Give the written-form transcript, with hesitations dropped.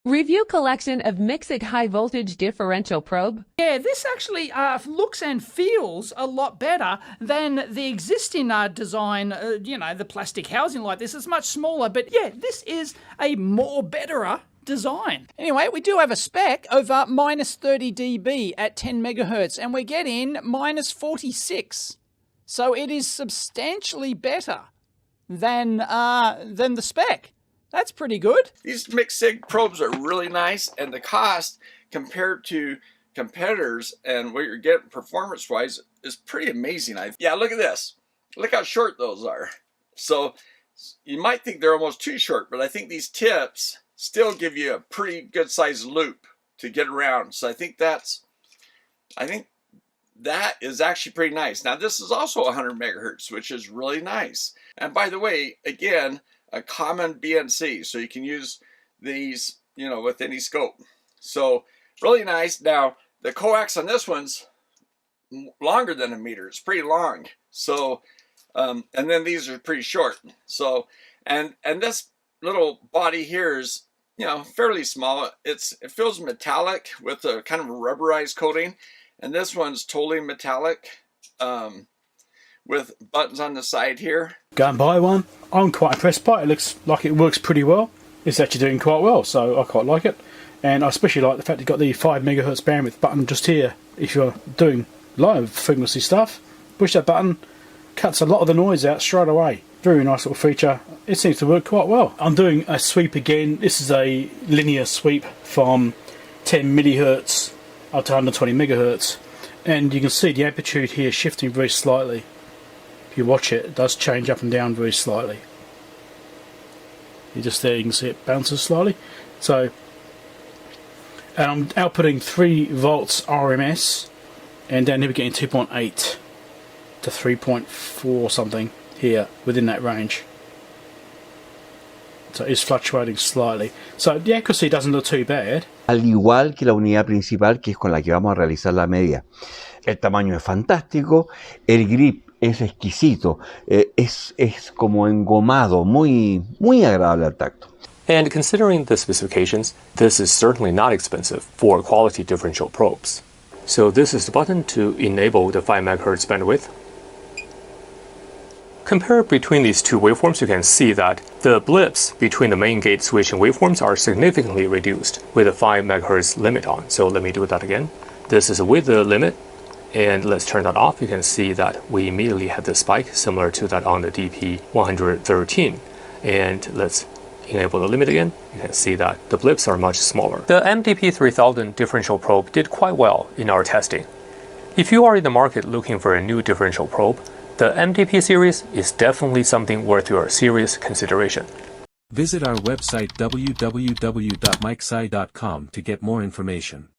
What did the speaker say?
Review collection of Micsig high voltage differential probe. Yeah, this actually looks and feels a lot better than the existing design, the plastic housing like this. It's much smaller, but yeah, this is a more betterer design. Anyway, we do have a spec of minus 30 dB at 10 megahertz, and we're getting minus 46. So it is substantially better than the spec. That's pretty good. These Micsig probes are really nice, and the cost compared to competitors and what you're getting performance-wise is pretty amazing. Yeah, look at this. Look how short those are. So you might think they're almost too short, but I think these tips still give you a pretty good sized loop to get around. So I think that is actually pretty nice. Now this is also 100 megahertz, which is really nice. And by the way, again, a common BNC, so you can use these, with any scope. So really nice. Now the coax on this one's longer than a meter. It's pretty long. So, and then these are pretty short. So, and this little body here is, fairly small. It feels metallic with a kind of a rubberized coating, and this one's totally metallic. With buttons on the side here. Go and buy one. I'm quite impressed by it. It looks like it works pretty well. It's actually doing quite well, so I quite like it. And I especially like the fact you've got the 5 megahertz bandwidth button just here. If you're doing low frequency stuff, push that button, cuts a lot of the noise out straight away. Very nice little feature. It seems to work quite well. I'm doing a sweep again. This is a linear sweep from 10 millihertz up to 120 megahertz. And you can see the amplitude here shifting very slightly. If you watch it, it does change up and down very slightly. You can see it bounces slightly. So, and I'm outputting 3 volts RMS, and down here we're getting 2.8 to 3.4 something here within that range. So it's fluctuating slightly. So the accuracy doesn't look too bad. Al igual que la unidad principal, que es con la que vamos a realizar la media. El tamaño es fantástico, el grip es exquisito, es como engomado, muy agradable al tacto. And considering the specifications, this is certainly not expensive for quality differential probes. So this is the button to enable the 5 MHz bandwidth. Compared between these two waveforms, you can see that the blips between the main gate switch and waveforms are significantly reduced with a 5 MHz limit on. So let me do that again. This is with the limit. And let's turn that off. You can see that we immediately have the spike similar to that on the DP113. And let's enable the limit again. You can see that the blips are much smaller. The MDP3000 differential probe did quite well in our testing. If you are in the market looking for a new differential probe, the MDP series is definitely something worth your serious consideration. Visit our website www.micsig.com to get more information.